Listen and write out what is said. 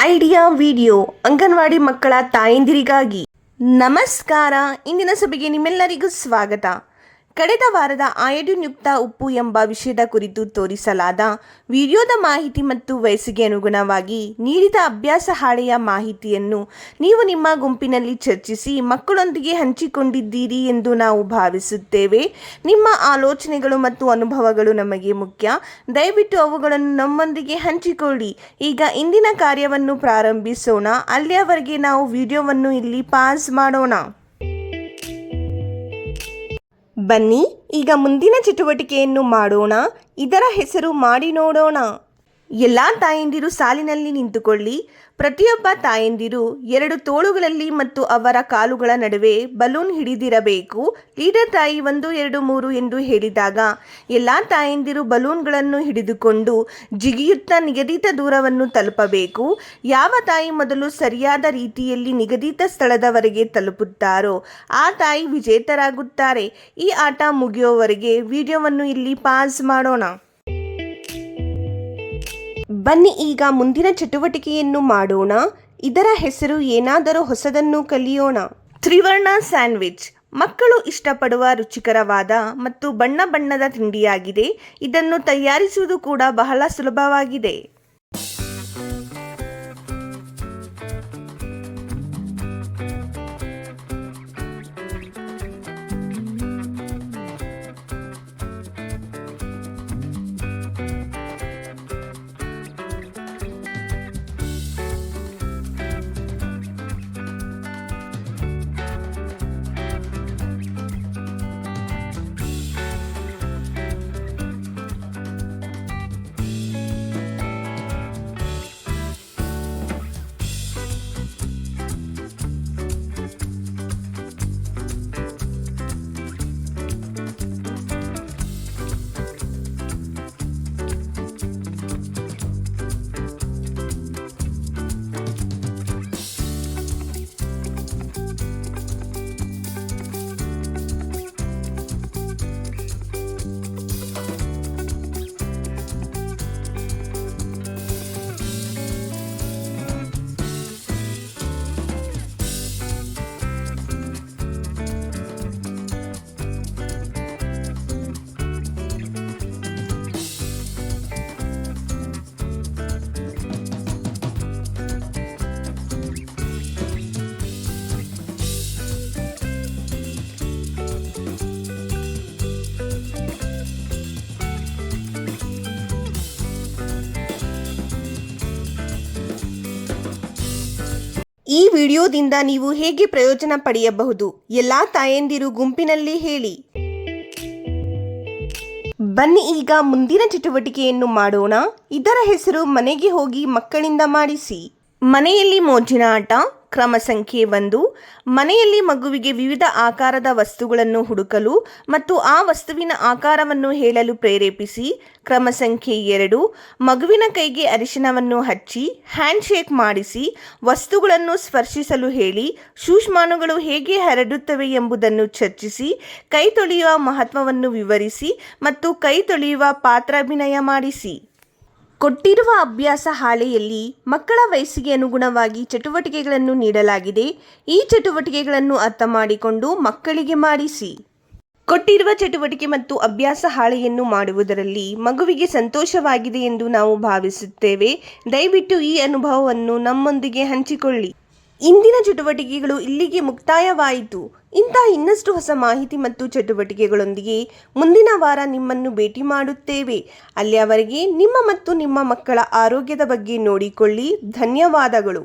Idea video anganwadi ಮಕ್ಕಳ ತಾಯಂದಿರಿಗಾಗಿ. ನಮಸ್ಕಾರ. ಇಂದಿನ ಸಭೆಗೆ ನಿಮ್ಮೆಲ್ಲರಿಗೂ ಸ್ವಾಗತ. ಕಳೆದ ವಾರದ ಅಯೋಡಿನ್ ಯುಕ್ತ ಉಪ್ಪು ಎಂಬ ವಿಷಯದ ಕುರಿತು ತೋರಿಸಲಾದ ವಿಡಿಯೋದ ಮಾಹಿತಿ ಮತ್ತು ವಯಸ್ಸಿಗೆ ಅನುಗುಣವಾಗಿ ನೀಡಿದ ಅಭ್ಯಾಸ ಹಾಳೆಯ ಮಾಹಿತಿಯನ್ನು ನೀವು ನಿಮ್ಮ ಗುಂಪಿನಲ್ಲಿ ಚರ್ಚಿಸಿ ಮಕ್ಕಳೊಂದಿಗೆ ಹಂಚಿಕೊಂಡಿದ್ದೀರಿ ಎಂದು ನಾವು ಭಾವಿಸುತ್ತೇವೆ. ನಿಮ್ಮ ಆಲೋಚನೆಗಳು ಮತ್ತು ಅನುಭವಗಳು ನಮಗೆ ಮುಖ್ಯ. ದಯವಿಟ್ಟು ಅವುಗಳನ್ನು ನಮ್ಮೊಂದಿಗೆ ಹಂಚಿಕೊಳ್ಳಿ. ಈಗ ಇಂದಿನ ಕಾರ್ಯವನ್ನು ಪ್ರಾರಂಭಿಸೋಣ. ಅಲ್ಲಿಯವರೆಗೆ ನಾವು ವಿಡಿಯೋವನ್ನು ಇಲ್ಲಿ ಪಾಸ್ ಮಾಡೋಣ. ಬನ್ನಿ ಈಗ ಮುಂದಿನ ಚಟುವಟಿಕೆಯನ್ನು ಮಾಡೋಣ. ಇದರ ಹೆಸರು ಮಾಡಿ ನೋಡೋಣ. ಎಲ್ಲ ತಾಯಂದಿರು ಸಾಲಿನಲ್ಲಿ ನಿಂತುಕೊಳ್ಳಿ. ಪ್ರತಿಯೊಬ್ಬ ತಾಯಂದಿರು 2 ತೋಳುಗಳಲ್ಲಿ ಮತ್ತು ಅವರ ಕಾಲುಗಳ ನಡುವೆ ಬಲೂನ್ ಹಿಡಿದಿರಬೇಕು. ಲೀಡರ್ ತಾಯಿ 1 2 3 ಎಂದು ಹೇಳಿದಾಗ ಎಲ್ಲ ತಾಯಂದಿರು ಬಲೂನ್ಗಳನ್ನು ಹಿಡಿದುಕೊಂಡು ಜಿಗಿಯುತ್ತಾ ನಿಗದಿತ ದೂರವನ್ನು ತಲುಪಬೇಕು. ಯಾವ ತಾಯಿ ಮೊದಲು ಸರಿಯಾದ ರೀತಿಯಲ್ಲಿ ನಿಗದಿತ ಸ್ಥಳದವರೆಗೆ ತಲುಪುತ್ತಾರೋ ಆ ತಾಯಿ ವಿಜೇತರಾಗುತ್ತಾರೆ. ಈ ಆಟ ಮುಗಿಯುವವರೆಗೆ ವಿಡಿಯೋವನ್ನು ಇಲ್ಲಿ ಪಾಸ್ ಮಾಡೋಣ. ಬನ್ನಿ ಈಗ ಮುಂದಿನ ಚಟುವಟಿಕೆಯನ್ನು ಮಾಡೋಣ. ಇದರ ಹೆಸರು ಏನಾದರೂ ಹೊಸದನ್ನು ಕಲಿಯೋಣ. ತ್ರಿವರ್ಣ ಸ್ಯಾಂಡ್ವಿಚ್ ಮಕ್ಕಳು ಇಷ್ಟಪಡುವ ರುಚಿಕರವಾದ ಮತ್ತು ಬಣ್ಣ ಬಣ್ಣದ ತಿಂಡಿಯಾಗಿದೆ. ಇದನ್ನು ತಯಾರಿಸುವುದು ಕೂಡ ಬಹಳ ಸುಲಭವಾಗಿದೆ. ಈ ವಿಡಿಯೋದಿಂದ ನೀವು ಹೇಗೆ ಪ್ರಯೋಜನ ಪಡೆಯಬಹುದು? ಎಲ್ಲ ತಾಯಂದಿರು ಗುಂಪಿನಲ್ಲಿ ಹೇಳಿ. ಬನ್ನಿ ಈಗ ಮುಂದಿನ ಚಟುವಟಿಕೆಯನ್ನು ಮಾಡೋಣ. ಇದರ ಹೆಸರು ಮನೆಗೆ ಹೋಗಿ ಮಕ್ಕಳಿಂದ ಮಾಡಿಸಿ. ಮನೆಯಲ್ಲಿ ಮೋಜಿನ ಆಟ. ಕ್ರಮ ಸಂಖ್ಯೆ 1. ಮನೆಯಲ್ಲಿ ಮಗುವಿಗೆ ವಿವಿಧ ಆಕಾರದ ವಸ್ತುಗಳನ್ನು ಹುಡುಕಲು ಮತ್ತು ಆ ವಸ್ತುವಿನ ಆಕಾರವನ್ನು ಹೇಳಲು ಪ್ರೇರೇಪಿಸಿ. ಕ್ರಮ ಸಂಖ್ಯೆ 2. ಮಗುವಿನ ಕೈಗೆ ಅರಿಶಿನವನ್ನು ಹಚ್ಚಿ ಹ್ಯಾಂಡ್ ಶೇಕ್ ಮಾಡಿಸಿ ವಸ್ತುಗಳನ್ನು ಸ್ಪರ್ಶಿಸಲು ಹೇಳಿ. ಸೂಕ್ಷ್ಮಾಣುಗಳು ಹೇಗೆ ಹರಡುತ್ತವೆ ಎಂಬುದನ್ನು ಚರ್ಚಿಸಿ. ಕೈ ತೊಳೆಯುವ ಮಹತ್ವವನ್ನು ವಿವರಿಸಿ ಮತ್ತು ಕೈ ತೊಳೆಯುವ ಪಾತ್ರಾಭಿನಯ ಮಾಡಿಸಿ. ಕೊಟ್ಟಿರುವ ಅಭ್ಯಾಸ ಹಾಳೆಯಲ್ಲಿ ಮಕ್ಕಳ ವಯಸ್ಸಿಗೆ ಅನುಗುಣವಾಗಿ ಚಟುವಟಿಕೆಗಳನ್ನು ನೀಡಲಾಗಿದೆ. ಈ ಚಟುವಟಿಕೆಗಳನ್ನು ಅರ್ಥ ಮಾಡಿಕೊಂಡು ಮಕ್ಕಳಿಗೆ ಮಾಡಿಸಿ. ಕೊಟ್ಟಿರುವ ಚಟುವಟಿಕೆ ಮತ್ತು ಅಭ್ಯಾಸ ಹಾಳೆಯನ್ನು ಮಾಡುವುದರಲ್ಲಿ ಮಗುವಿಗೆ ಸಂತೋಷವಾಗಿದೆ ಎಂದು ನಾವು ಭಾವಿಸುತ್ತೇವೆ. ದಯವಿಟ್ಟು ಈ ಅನುಭವವನ್ನು ನಮ್ಮೊಂದಿಗೆ ಹಂಚಿಕೊಳ್ಳಿ. ಇಂದಿನ ಚಟುವಟಿಕೆಗಳು ಇಲ್ಲಿಗೆ ಮುಕ್ತಾಯವಾಯಿತು. ಇನ್ನಷ್ಟು ಹೊಸ ಮಾಹಿತಿ ಮತ್ತು ಚಟುವಟಿಕೆಗಳೊಂದಿಗೆ ಮುಂದಿನ ವಾರ ನಿಮ್ಮನ್ನು ಭೇಟಿ ಮಾಡುತ್ತೇವೆ. ಅಲ್ಲಿಯವರೆಗೆ ನಿಮ್ಮ ಮತ್ತು ನಿಮ್ಮ ಮಕ್ಕಳ ಆರೋಗ್ಯದ ಬಗ್ಗೆ ನೋಡಿಕೊಳ್ಳಿ. ಧನ್ಯವಾದಗಳು.